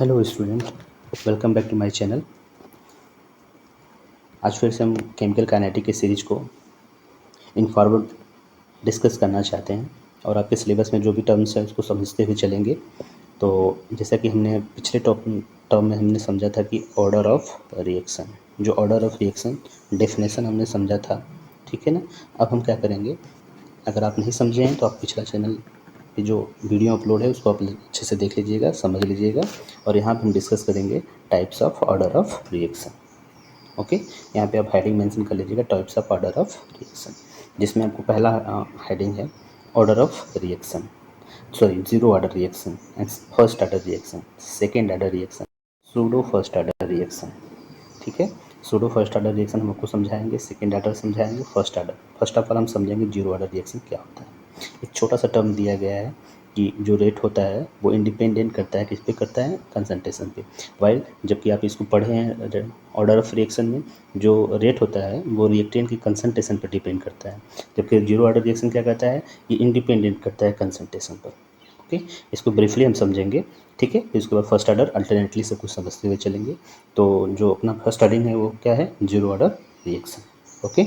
Hello student, welcome back to my channel. आज फिर से हम केमिकल काइनेटिक के सीरीज को इन फॉरवर्ड डिस्कस करना चाहते हैं और आपके सिलेबस में जो भी टर्म्स हैं उसको समझते हुए चलेंगे। तो जैसा कि हमने पिछले टर्म में हमने समझा था कि ऑर्डर ऑफ रिएक्शन, जो ऑर्डर ऑफ रिएक्शन डेफिनेशन हमने समझा था, ठीक है ना। अब हम क्या करेंगे, अगर आप नहीं समझे हैं तो आप पिछला चैनल पे जो वीडियो अपलोड है उसको आप अच्छे से देख लीजिएगा, समझ लीजिएगा। और यहाँ पे हम डिस्कस करेंगे types of order of reaction. Okay, यहाँ पे आप हेडिंग मेंशन कर लीजिएगा, types of order of reaction, जिसमें आपको पहला हेडिंग है order of reaction, sorry zero order reaction and first order reaction, second order reaction, pseudo first order reaction. ठीक है, सूडो फर्स्ट ऑर्डर रिएक्शन हम आपको समझाएंगे, सेकेंड ऑर्डर समझाएंगे, first order. First of all हम समझेंगे जीरो ऑर्डर रिएक्शन क्या होता है। एक छोटा सा टर्म दिया गया है कि जो रेट होता है वो इंडिपेंडेंट करता है, किस पे करता है, कंसंट्रेशन पे। वाइल जबकि आप इसको पढ़े हैं ऑर्डर ऑफ रिएक्शन में, जो रेट होता है वो रिएक्टेंट की कंसंट्रेशन पर डिपेंड करता है, जबकि जीरो ऑर्डर रिएक्शन क्या करता है, ये इंडिपेंडेंट करता है कंसंट्रेशन पर। ओके, इसको ब्रीफली हम समझेंगे, ठीक है। फिर उसके बाद फर्स्ट ऑर्डर अल्टरनेटली सब कुछ समझते हुए चलेंगे। तो जो अपना फर्स्ट ऑर्डर है वो क्या है, zero order reaction. Okay,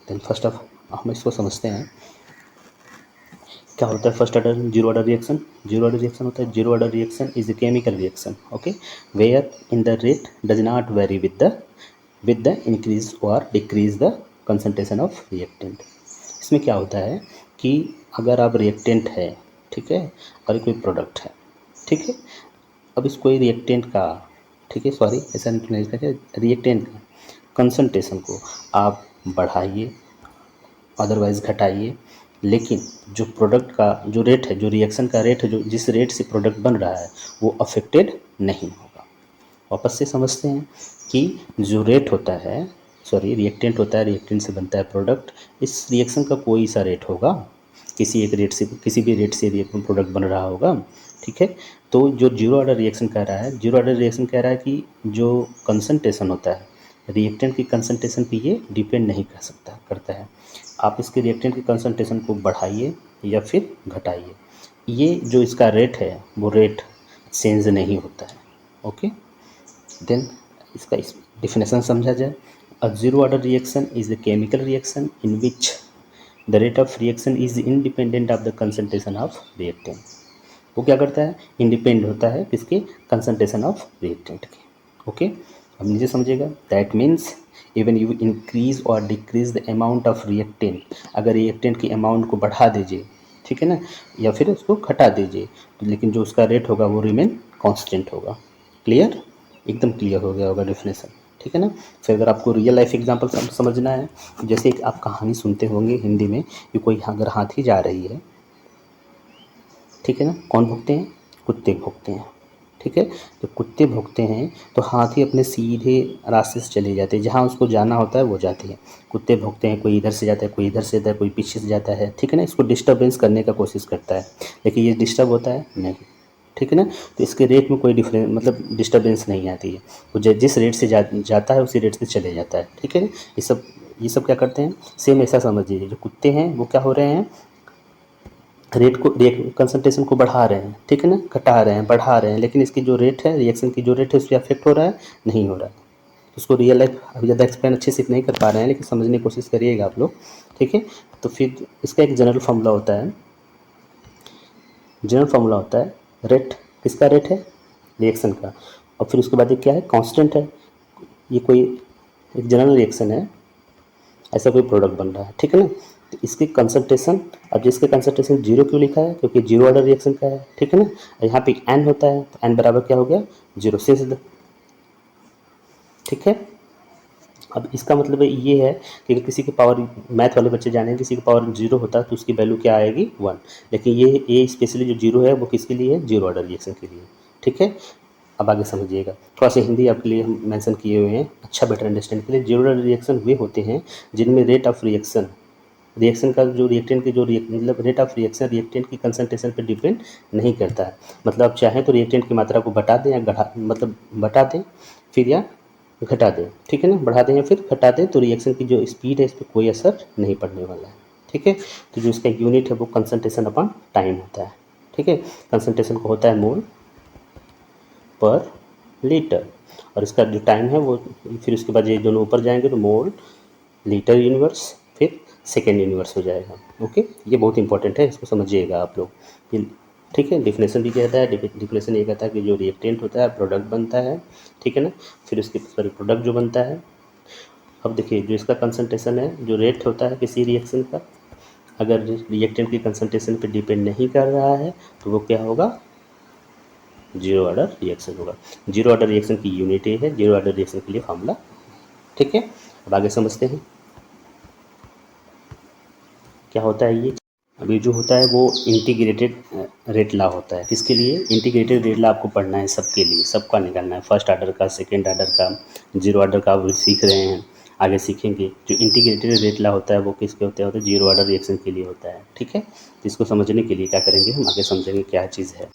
then first of हम इसको समझते हैं क्या होता है first order zero order reaction. Zero order reaction होता है, zero order reaction is a chemical reaction, okay, where in the rate does not vary with the increase or decrease the concentration of reactant. इसमें क्या होता है कि अगर आप reactant है, ठीक है, और ये कोई प्रोडक्ट है, ठीक है, अब इस कोई रिएक्टेंट का, ठीक है, सॉरी ऐसा नहीं लिखा, रिएक्टेंट का कंसंट्रेशन को आप बढ़ाइए अदरवाइज़ घटाइए, लेकिन जो प्रोडक्ट का जो रेट है, जो रिएक्शन का रेट है, जो जिस रेट से प्रोडक्ट बन रहा है वो अफेक्टेड नहीं होगा। वापस से समझते हैं कि जो रेट होता है, सॉरी रिएक्टेंट होता है, रिएक्टेंट से बनता है प्रोडक्ट, इस रिएक्शन का कोई सा रेट होगा, किसी एक रेट से, किसी भी रेट से रिएक्शन प्रोडक्ट बन रहा होगा, ठीक है। तो जो जीरो ऑर्डर रिएक्शन कह रहा है, जीरो ऑर्डर रिएक्शन कह रहा है कि जो कंसंट्रेशन होता है रिएक्टेंट की कंसंट्रेशन पे ये डिपेंड नहीं कर सकता करता है। आप इसके रिएक्टेंट की कंसंट्रेशन को बढ़ाइए या फिर घटाइए, ये जो इसका रेट है वो रेट चेंज नहीं होता है। ओके, देन इसका इस डिफिनेशन समझा जाए। A zero order reaction is a chemical reaction in which the rate of reaction is independent of the concentration of reactant. वो क्या करता है, इंडिपेंडेंट होता है किसके, कंसंट्रेशन ऑफ रिएक्टेंट के। ओके, अब नीचे समझिएगा, that means even you increase or decrease the amount of reactant, अगर रिएक्टेंट की अमाउंट को बढ़ा दीजिए, ठीक है ना, या फिर उसको घटा दीजिए, तो लेकिन जो उसका रेट होगा वो रिमेन कांस्टेंट होगा। क्लियर, एकदम क्लियर हो गया होगा डेफिनेशन, ठीक है ना। फिर अगर आपको रियल लाइफ एग्जांपल समझना है, जैसे एक आप कहानी सुनते होंगे हिंदी में कि कोई अगर हाथी जा रही है, ठीक है ना, कौन भोगते हैं, कुत्ते भोगते हैं, ठीक है। तो कुत्ते भोगते हैं तो हाथी अपने सीधे रास्ते से चले जाते हैं, जहाँ उसको जाना होता है वो जाती है। कुत्ते भोगते हैं, कोई इधर से जाता है, कोई इधर से जाता है, कोई पीछे से जाता है, ठीक है ना, इसको डिस्टर्बेंस करने का कोशिश करता है, लेकिन ये डिस्टर्ब होता है नहीं, ठीक है ना। तो इसके रेट में कोई डिफरेंस, मतलब डिस्टर्बेंस नहीं आती है, वो जिस रेट से जाता है उसी रेट से चले जाता है, ठीक है ना। ये सब क्या करते हैं, सेम ऐसा समझ लीजिए, जो कुत्ते हैं वो क्या हो रहे हैं, रेट कंसंट्रेशन को बढ़ा रहे हैं, ठीक है ना, घटा रहे हैं, बढ़ा रहे हैं, लेकिन इसकी जो रेट है, रिएक्शन की जो रेट है उस पर अफेक्ट हो रहा है, नहीं हो रहा है। उसको रियल लाइफ अभी ज़्यादा एक्सप्लेन अच्छे से नहीं कर पा रहे हैं, लेकिन समझने की कोशिश करिएगा आप लोग, ठीक है। तो फिर इसका एक जनरल फार्मूला होता है, जनरल फार्मूला होता है, रेट किसका रेट है, रिएक्शन का, और फिर उसके बाद ये क्या है, कांस्टेंट है। ये कोई एक जनरल रिएक्शन है, ऐसा कोई प्रोडक्ट बन रहा है, ठीक है ना। तो इसकी कंसंट्रेशन, अब जिसके कंसंट्रेशन जीरो क्यों लिखा है, क्योंकि जीरो ऑर्डर रिएक्शन का है, ठीक है ना। यहाँ पे एन होता है तो एन बराबर क्या हो गया, जीरो से, ठीक है। अब इसका मतलब ये है कि अगर किसी की पावर, मैथ वाले बच्चे जाने, किसी की पावर जीरो होता है तो उसकी वैल्यू क्या आएगी, वन। लेकिन ये स्पेशली जो जीरो है वो किसके लिए है, जीरो ऑर्डर रिएक्शन के लिए, ठीक है। अब आगे समझिएगा, थोड़ा सा हिंदी आपके लिए हम मेंशन किए हुए हैं, अच्छा बेटर अंडरस्टैंड के लिए। जीरो ऑर्डर रिएक्शन वे होते हैं जिनमें रेट ऑफ रिएक्शन, रिएक्शन का जो रिएक्टेंट की जो मतलब रेट ऑफ रिएक्शन रिएक्टेंट की कंसंट्रेशन पर डिपेंड नहीं करता है। मतलब आप चाहें तो रिएक्टेंट की मात्रा को बढ़ा दें या घटा, मतलब बढ़ा दें फिर या घटा दें, ठीक है ना, बढ़ा दें या फिर घटा दें, तो रिएक्शन की जो स्पीड है इस पर कोई असर नहीं पड़ने वाला है, ठीक है। तो जो इसका यूनिट है वो कंसंट्रेशन अपॉन टाइम होता है, ठीक है। कंसंट्रेशन को होता है मोल, पर लीटर, और इसका जो टाइम है वो, फिर उसके बाद ये दोनों ऊपर जाएंगे तो मोल लीटर यूनिवर्स, फिर सेकेंड यूनिवर्स हो जाएगा। ओके, ये बहुत इंपॉर्टेंट है, इसको समझिएगा आप लोग ये। ठीक है, डिफिनेशन भी कहता है, डिफिनेशन ये कहता है कि जो रिएक्टेंट होता है प्रोडक्ट बनता है, ठीक है ना, फिर उसके सॉरी प्रोडक्ट जो बनता है। अब देखिए जो इसका कंसंट्रेशन है, जो रेट होता है किसी रिएक्शन का, अगर रिएक्टेंट की कंसंट्रेशन पे डिपेंड नहीं कर रहा है तो वो क्या होगा, जीरो ऑर्डर रिएक्शन होगा। जीरो ऑर्डर रिएक्शन की यूनिट ये है, जीरो ऑर्डर रिएक्शन के लिए फॉर्मूला। ठीक है, अब आगे समझते हैं क्या होता है ये। अभी जो होता है वो इंटीग्रेटेड रेट लॉ होता है। किसके लिए? इंटीग्रेटेड रेट लॉ आपको पढ़ना है सबके लिए, सबका निकालना है, फर्स्ट ऑर्डर का, सेकेंड ऑर्डर का, जीरो ऑर्डर का आप सीख रहे हैं, आगे सीखेंगे। जो इंटीग्रेटेड रेट लॉ होता है वो किसके होता है? जीरो ऑर्डर रिएक्शन के लिए होता है। ठीक है, तो इसको समझने के लिए क्या करेंगे हम, आगे समझेंगे क्या चीज़ है,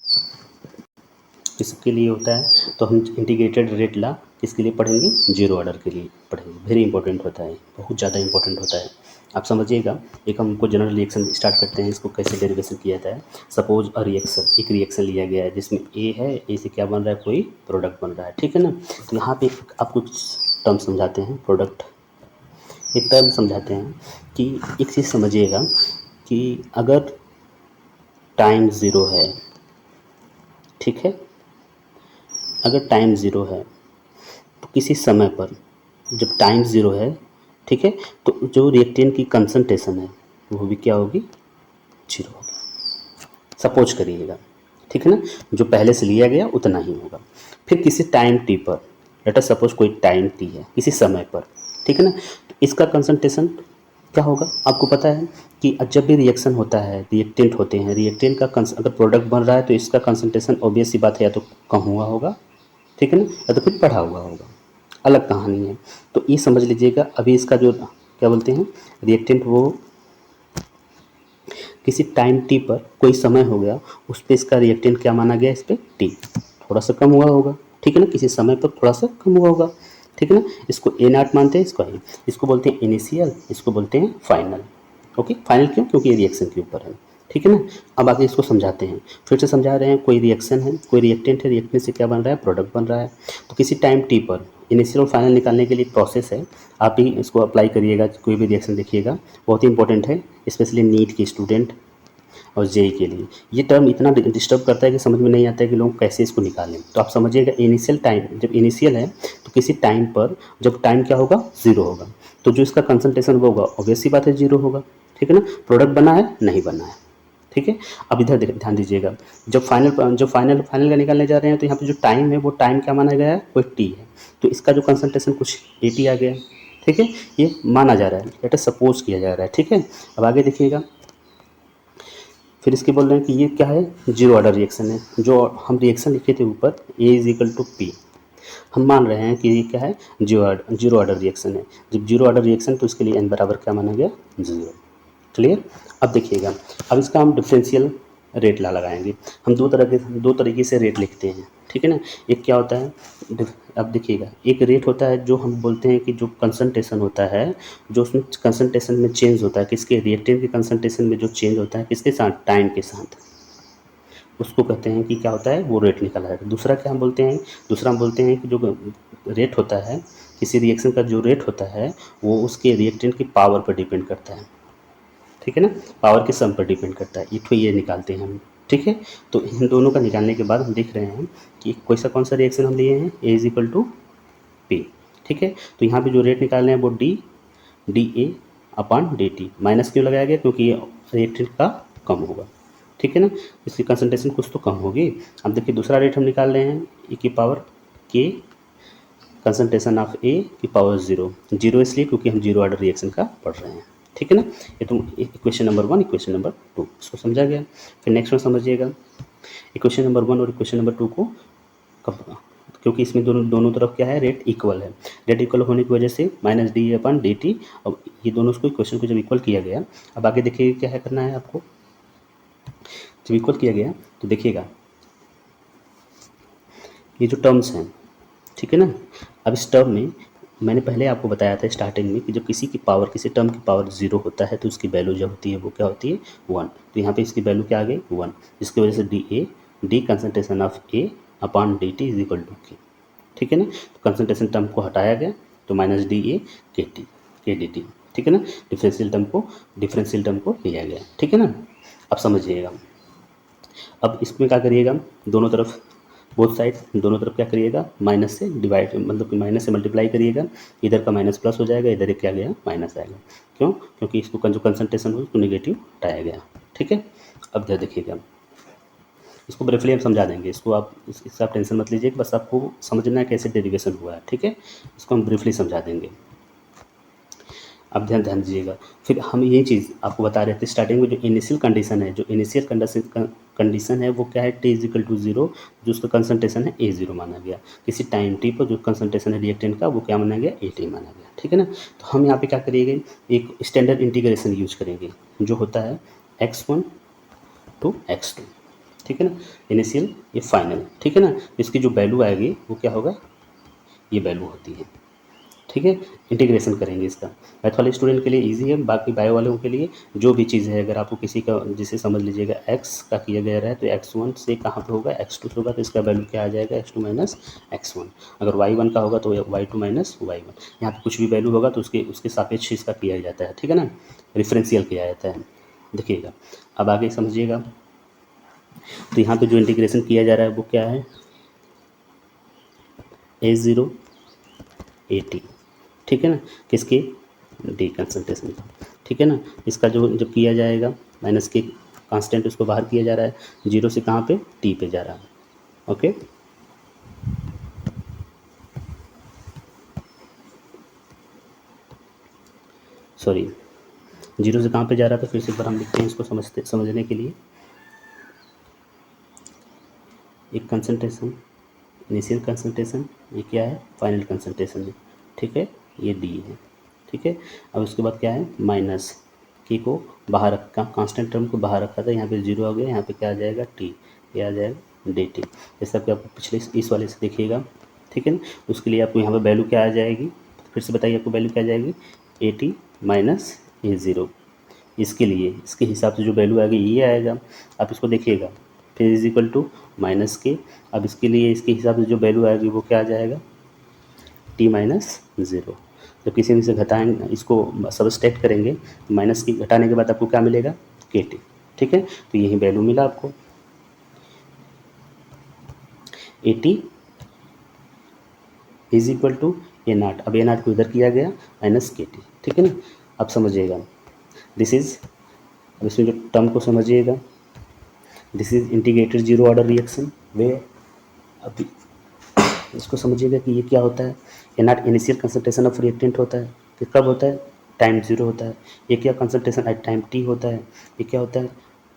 किसके लिए होता है। तो हम इंटीग्रेटेड रेट लॉ किसके लिए पढ़ेंगे? जीरो ऑर्डर के लिए पढ़ेंगे। वेरी इंपॉर्टेंट होता है, बहुत ज़्यादा इंपॉर्टेंट होता है, आप समझिएगा। एक हमको जनरल रिएक्शन स्टार्ट करते हैं, इसको कैसे डेरिवेशन किया जाता है। सपोज अ रिएक्शन, एक रिएक्शन लिया गया है जिसमें ए है, ए से क्या बन रहा है, कोई प्रोडक्ट बन रहा है, ठीक है ना। तो यहाँ पे आपको टर्म समझाते हैं, प्रोडक्ट एक टर्म समझाते हैं कि एक चीज़ समझिएगा कि अगर टाइम ज़ीरो है, ठीक है, अगर टाइम ज़ीरो है तो किसी समय पर जब टाइम ज़ीरो है, ठीक है, तो जो रिएक्टेंट की कंसंट्रेशन है वो भी क्या होगी, जीरो होगी। सपोज करिएगा, ठीक है ना, जो पहले से लिया गया उतना ही होगा। फिर किसी टाइम टी पर, लेट अस सपोज कोई टाइम टी है किसी समय पर, ठीक है ना, तो इसका कंसंट्रेशन क्या होगा, आपको पता है कि जब भी रिएक्शन होता है, रिएक्टेंट होते हैं, रिएक्टेंट का अगर प्रोडक्ट बन रहा है तो इसका कंसंट्रेशन ऑब्वियस सी बात है, या तो कम हुआ होगा, ठीक है ना, या तो फिर बढ़ा हुआ होगा, अलग कहानी है। तो ये समझ लीजिएगा। अभी इसका जो क्या बोलते हैं रिएक्टेंट, वो किसी टाइम टी पर कोई समय हो गया, उस पर इसका रिएक्टेंट क्या माना गया, इस पर टी थोड़ा सा कम हुआ होगा, ठीक है ना, किसी समय पर थोड़ा सा कम हुआ होगा, ठीक है ना। इसको ए नाट मानते हैं, इसको इसको बोलते हैं इनिशियल, इसको बोलते हैं फाइनल। ओके, फाइनल क्यों? क्योंकि ये रिएक्शन के ऊपर है, ठीक है ना। अब आगे इसको समझाते हैं, फिर से समझा रहे हैं। कोई रिएक्शन है, कोई रिएक्टेंट है, रिएक्टेंट से क्या बन रहा है, प्रोडक्ट बन रहा है। तो किसी टाइम टी पर इनिशियल और फाइनल निकालने के लिए प्रोसेस है, आप भी इसको अप्लाई करिएगा, कोई भी रिएक्शन देखिएगा, बहुत ही इंपॉर्टेंट है, स्पेशली नीट के स्टूडेंट और जेई के लिए। ये टर्म इतना डिस्टर्ब करता है कि समझ में नहीं आता है कि लोग कैसे इसको निकालें। तो आप समझिएगा, इनिशियल टाइम, जब इनिशियल है तो किसी टाइम पर जब टाइम क्या होगा, ज़ीरो होगा, तो जो इसका कंसंट्रेशन वो होगा ऑब्वियस सी बात है, जीरो होगा, ठीक है ना। प्रोडक्ट बना है, नहीं बना है, ठीक है। अब इधर ध्यान दीजिएगा, जब फाइनल का निकालने जा रहे हैं तो यहाँ पे जो टाइम है वो टाइम क्या माना गया है, कोई टी है, तो इसका जो कंसंट्रेशन कुछ एटी आ गया, ठीक है, ये माना जा रहा है, लेट अस सपोज किया जा रहा है, ठीक है। अब आगे देखिएगा, फिर इसके बोल रहे हैं कि ये क्या है, जीरो ऑर्डर रिएक्शन है। जो हम रिएक्शन लिखे थे ऊपर, ए इज इक्वल टू पी, हम मान रहे हैं कि ये क्या है, जीरो ऑर्डर रिएक्शन है। जब जीरो ऑर्डर रिएक्शन तो इसके लिए एन बराबर क्या माना गया, जीरो। क्लियर। अब देखिएगा, अब इसका हम डिफरेंशियल रेट ला लगाएंगे। हम दो तरीके से रेट लिखते हैं, ठीक है ना। एक क्या होता है, अब देखिएगा, एक रेट होता है जो हम बोलते हैं कि जो कंसंट्रेशन होता है, जो उसमें कंसंट्रेशन में चेंज होता है, किसके, रिएक्टेंट के कंसंट्रेशन में जो चेंज होता है, किसके साथ, टाइम के साथ, उसको कहते हैं कि क्या होता है, वो रेट निकला है। दूसरा क्या हम बोलते हैं, दूसरा हम बोलते हैं कि जो रेट होता है किसी रिएक्शन का, जो रेट होता है वो उसके रिएक्टेंट की पावर पर डिपेंड करता है, ठीक है ना, पावर के सम पर डिपेंड करता है। ये निकालते हैं हम, ठीक है। तो इन दोनों का निकालने के बाद हम देख रहे हैं कि कौन सा रिएक्शन हम लिए हैं, ए इज इक्वल टू पी, ठीक है। तो यहाँ पे जो रेट निकालना है वो D A upon D T, minus क्यों लगाया गया, क्योंकि ये रिएक्टेंट का कम होगा, ठीक है ना, इसकी कंसंट्रेशन कुछ तो कम होगी। अब देखिए दूसरा रेट हम निकाल रहे हैं, ए की पावर के कंसंट्रेशन ऑफ ए की पावर जीरो इसलिए क्योंकि हम जीरो ऑर्डर रिएक्शन का पढ़ रहे हैं, ठीक है ना। ये तो इक्वेशन नंबर 1, इक्वेशन नंबर 2 इसको समझा गया। फिर नेक्स्ट में समझिएगा, इक्वेशन नंबर 1 और इक्वेशन नंबर 2 को क्योंकि इसमें दोनों तरफ क्या है, रेट इक्वल है, रेट इक्वल होने की वजह से माइनस डी अपन डी टी, अब ये दोनों उसको इक्वेशन को जब इक्वल किया गया, अब आगे देखिए क्या है करना है आपको, जब इक्वल किया गया तो देखिएगा ये जो टर्म्स हैं, ठीक है ना। अब इस टर्म में मैंने पहले आपको बताया था स्टार्टिंग में कि जब किसी टर्म की पावर जीरो होता है तो उसकी वैल्यू जो होती है वो क्या होती है, 1। तो यहाँ पे इसकी वैल्यू क्या आ गई, 1, जिसकी वजह से D A D concentration of A upon D T is equal to K. ठीक है ना, तो कंसंट्रेशन टर्म को हटाया गया तो माइनस डी ए के टी के डी टी। ठीक है ना, डिफरेंशियल टर्म को लिया गया। ठीक है ना, अब समझिएगा। अब इसमें क्या करिएगा, दोनों तरफ बोथ साइड दोनों तरफ क्या करिएगा, माइनस से डिवाइड मतलब कि माइनस से मल्टीप्लाई करिएगा। इधर का माइनस प्लस हो जाएगा, इधर एक क्या गया माइनस आएगा। क्यों? क्योंकि इसको जो कंसंट्रेशन हो उसको नेगेटिव हटाया गया। ठीक है, अब ध्यान देखिएगा, इसको ब्रीफली हम समझा देंगे। इसको आप इससे आप टेंशन मत लीजिए, बस आपको समझना है कैसे डेरिवेशन हुआ है। ठीक है, इसको हम ब्रीफली समझा देंगे। अब ध्यान ध्यान दीजिएगा। फिर हम ये चीज़ आपको बता रहे थे स्टार्टिंग में, जो इनिशियल कंडीशन है, जो इनिशियल कंडीशन है वो क्या है, T is equal to zero, जो उसका कंसंट्रेशन है ए जीरो माना गया। किसी टाइम टी पर जो कंसंट्रेशन है रिएक्टेंट का वो क्या माना गया, ए टी माना गया। ठीक है ना, तो हम यहाँ पे क्या करेंगे, एक स्टैंडर्ड इंटीग्रेशन यूज करेंगे जो होता है x1 टू x2। ठीक है ना, इनिशियल ये फाइनल। ठीक है ना, इसकी जो वैल्यू आएगी वो क्या होगा, ये वैल्यू होती है। ठीक है, इंटीग्रेशन करेंगे इसका। मैथ वाले स्टूडेंट के लिए इजी है, बाकी बायो वालों के लिए जो भी चीज़ है, अगर आपको किसी का जिसे समझ लीजिएगा x का किया गया है तो x1 से कहाँ पे होगा, x2 से होगा, तो इसका वैल्यू क्या आ जाएगा, x2 माइनस x1। अगर y1 का होगा तो y2 माइनस y1। यहाँ पे कुछ भी वैल्यू होगा तो उसके सापेक्ष इसका किया जाता है। ठीक है ना, रेफरेंशियल किया जाता है। देखिएगा, अब आगे समझिएगा। तो यहाँ पे जो इंटीग्रेशन किया जा रहा है वो क्या है, A0 AT। ठीक है ना, किसके, डी कंसंट्रेशन का। ठीक है ना, इसका जो जब किया जाएगा माइनस के कांस्टेंट उसको बाहर किया जा रहा है, जीरो से कहाँ पे, टी पे जा रहा है। ओके, सॉरी, जीरो से कहाँ पे जा रहा था, फिर से एक बार हम लिखते हैं इसको समझने के लिए। एक कंसंट्रेशन, इनिशियल कंसंट्रेशन, ये क्या है, फाइनल कंसंट्रेशन है। ठीक है, ये डी है। ठीक है, अब उसके बाद क्या है, माइनस के को बाहर रखा, कांस्टेंट टर्म को बाहर रखा था, यहाँ पे जीरो आ गया, यहाँ पे क्या आ जाएगा, टी, ये आ जाएगा डी टी। जैसा कि आपको पिछले इस वाले से देखिएगा। ठीक है ना, उसके लिए आपको यहाँ पे वैल्यू क्या आ जाएगी, फिर से बताइए आपको वैल्यू क्या आ जाएगी, A T minus A zero. इसके लिए इसके हिसाब से जो वैल्यू आएगी ये आएगा। आप इसको देखिएगा, फिर इज इक्वल टू माइनस के। अब इसके लिए इसके हिसाब से जो वैल्यू आएगी वो क्या आ जाएगा, टी माइनस ज़ीरो। जब किसी में से घटाएंगे, इसको सबस्ट्रैक्ट करेंगे, माइनस की घटाने के बाद आपको क्या मिलेगा, के टी। ठीक है, तो यही वैल्यू मिला आपको, A T is equal to A naught. अब ए नाट को इधर किया गया, माइनस के टी। ठीक है ना, अब समझिएगा, दिस इज, अब इसमें जो टर्म को समझिएगा, this is integrated zero order reaction way. अब इसको समझिएगा कि ये क्या होता है, A naught initial concentration of reactant होता है, कि कब होता है, टाइम जीरो होता है। ये क्या कंसंट्रेशन एट टाइम टी होता है। ये क्या होता है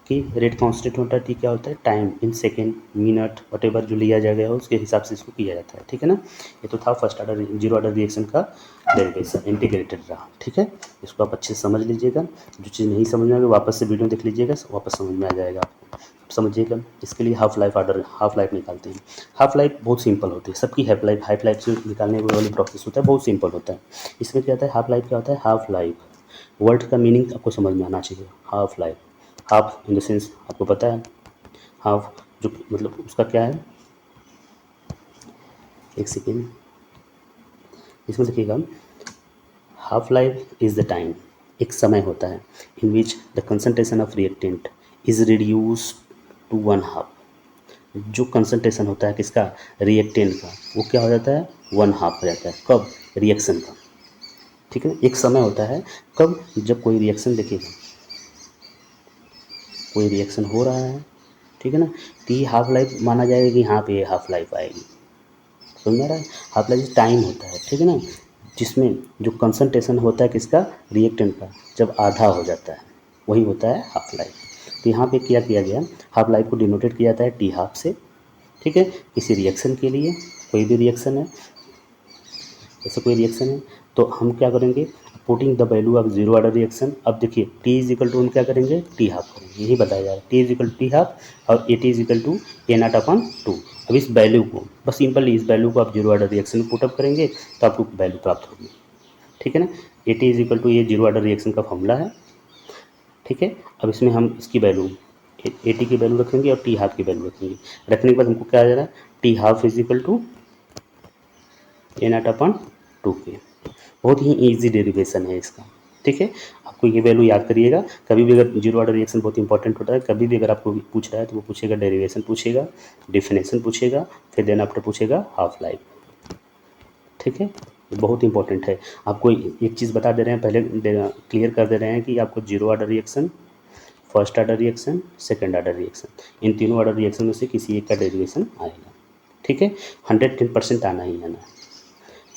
कि रेट कांस्टेंट होता है, टी क्या होता है, time in second minute whatever जो लिया जाएगा उसके हिसाब से इसको किया जाता है। ठीक है ना, ये तो था first order zero order reaction का डेरिवेशन, इंटीग्रेटेड रहा। ठीक है, इसको आप अच्छे से समझ लीजिएगा, जो चीज़ नहीं समझ में आएगी वापस से वीडियो देख लीजिएगा, वापस समझ में आ जाएगा आपको। समझिएगा, इसके लिए half life order, half life निकालते हैं। हाफ लाइफ बहुत सिंपल होती है, सबकी हाफ लाइफ से निकालने वाली प्रोसेस होता है, बहुत सिंपल होता है। इसमें क्या होता है, हाफ लाइफ क्या होता है, हाफ लाइफ वर्ड का मीनिंग आपको समझ में आना चाहिए। Half life, half in the sense आपको पता है, हाफ जो मतलब उसका क्या है, एक सेकेंड, इसमें देखिएगा, half life is the time, एक समय होता है in which the concentration of reactant is reduce to one half. जो कंसंट्रेशन होता है किसका, रिएक्टेंट का, वो क्या हो जाता है, वन हाफ हो जाता है। कब, रिएक्शन का। ठीक है, एक समय होता है कब, जब कोई रिएक्शन, देखिएगा कोई रिएक्शन हो रहा है, ठीक है ना, तो ये हाफ लाइफ माना जाएगा कि यहाँ पे हाफ लाइफ आएगी। समझ में आ रहा है, हाफ लाइफ टाइम होता है, ठीक है ना, जिसमें जो कंसंट्रेशन होता है किसका, रिएक्टेंट का, जब आधा हो जाता है वही होता है हाफ लाइफ। तो यहाँ पे क्या किया गया, हाफ लाइफ को डिनोटेड किया जाता है टी हाफ से। ठीक है, किसी रिएक्शन के लिए, कोई भी रिएक्शन है, ऐसा कोई रिएक्शन है तो हम क्या करेंगे, putting the value of zero order reaction. अब देखिए टी इज इक्वल टू हम क्या करेंगे, टी हाफ करेंगे, यही बताया जा रहा है, T is equal to T half और A T is equal to A not upon two. अब इस वैल्यू को बस सिंपली इस वैल्यू को आप जीरो ऑर्डर रिएक्शन में पुटअप करेंगे तो आपको वैल्यू प्राप्त होगी। ठीक है ना, A T is equal to ये जीरो ऑर्डर रिएक्शन का फॉर्मूला है। ठीक है, अब इसमें हम इसकी वैल्यू ए टी की वैल्यू रखेंगे और टी हाफ की वैल्यू रखेंगे। रखने के बाद हमको क्या आ जा रहा है, T half is equal to A not upon 2k। बहुत ही ईजी डेरिवेशन है इसका, ठीक है। आपको ये वैल्यू याद करिएगा। कभी भी अगर जीरो ऑर्डर रिएक्शन बहुत इंपॉर्टेंट होता है, कभी भी अगर आपको पूछ रहा है तो वो पूछेगा डेरिवेशन पूछेगा, डिफिनेशन पूछेगा, फिर देन आफ्टर पूछेगा हाफ लाइफ, ठीक है। ये बहुत इंपॉर्टेंट है। आपको एक चीज़ बता दे रहे हैं, पहले क्लियर कर दे रहे हैं कि आपको zero order reaction, first order reaction, second order reaction, इन तीनों ऑर्डर रिएक्शन में से किसी एक का डेरिवेशन आएगा, ठीक है। 110% आना ही आना है।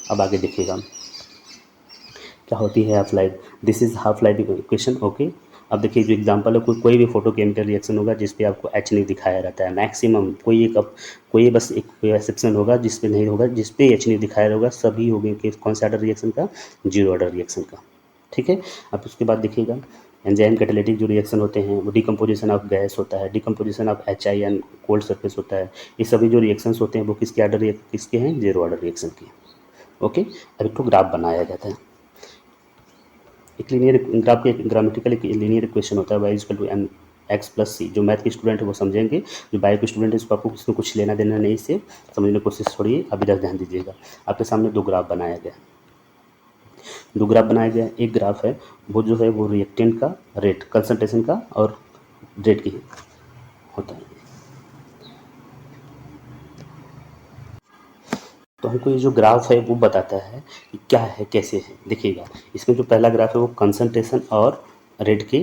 अब आगे देखिएगा क्या होती है half life. This is half life equation, okay. अब देखिए जो एग्जांपल है, कोई भी फोटो केमिकल रिएक्शन होगा जिस पे आपको एच नहीं दिखाया रहता है मैक्सिमम, कोई बस एक कोई एक्सेप्शन होगा जिस पे नहीं होगा, जिस पे एच नहीं दिखाया होगा, सभी हो गए कि कौन सा ऑर्डर रिएक्शन का, जीरो ऑर्डर रिएक्शन का, ठीक है। अब उसके बाद देखिएगा एंजाइम कैटालिटिक जो रिएक्शन होते हैं वो डिकम्पोजिशन ऑफ गैस होता है, decomposition of HIN cold surface होता है। ये सभी जो रिएक्शंस होते हैं वो किसके हैं, जीरो ऑर्डर रिएक्शन के, ओके। अब एक तो ग्राफ बनाया जाता है, एक लीनियर ग्राफ के ग्रामेटिकल एक लीनियर इक्वेशन होता है, y equal to M X plus C. जो मैथ के स्टूडेंट है वो समझेंगे, जो बायो के स्टूडेंट है इसको आपको इसमें कुछ लेना देना नहीं, इससे समझने की कोशिश छोड़िए। अभी तक ध्यान दीजिएगा, आपके सामने दो ग्राफ बनाया गया, एक ग्राफ है वो जो है वो रिएक्टेंट का रेट, कंसंट्रेशन का और रेट की होता है। तो हमको ये जो ग्राफ है वो बताता है कि क्या है कैसे है। देखिएगा इसमें जो पहला ग्राफ है वो कंसंट्रेशन और रेट के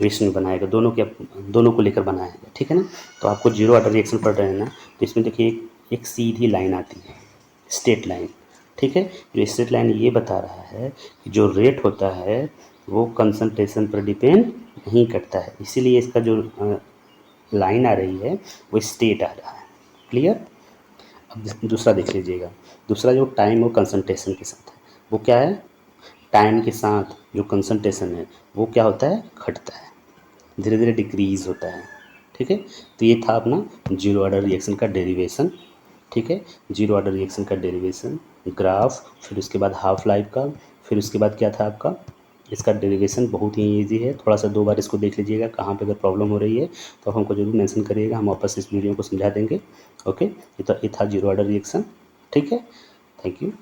बेस में बनाएगा, दोनों को लेकर बनाएगा, ठीक है ना। तो आपको जीरो ऑर्डर रिएक्शन पढ़ रहे हैं ना, तो इसमें देखिए एक सीधी लाइन आती है, स्ट्रेट लाइन, ठीक है। जो स्ट्रेट लाइन ये बता रहा है कि जो रेट होता है वो कंसंट्रेशन पर डिपेंड नहीं करता है, इसीलिए इसका जो लाइन आ रही है वो स्ट्रेट आ रहा है, क्लियर। अब दूसरा देख लीजिएगा, दूसरा जो टाइम और कंसंट्रेशन के साथ है वो क्या है, टाइम के साथ जो कंसंट्रेशन है वो क्या होता है, घटता है, धीरे धीरे डिक्रीज होता है, ठीक है। तो ये था अपना जीरो ऑर्डर रिएक्शन का डेरिवेशन, ठीक है। जीरो ऑर्डर रिएक्शन का डेरिवेशन, ग्राफ, फिर उसके बाद हाफ लाइफ का, फिर उसके बाद क्या था आपका, इसका डेरिवेशन बहुत ही ईजी है। थोड़ा सा दो बार इसको देख लीजिएगा, कहाँ पे अगर प्रॉब्लम हो रही है तो हमको जरूर मेंशन करिएगा, हम वापस इस वीडियो को समझा देंगे, ओके। ये था जीरो ऑर्डर रिएक्शन, ठीक है। Thank you.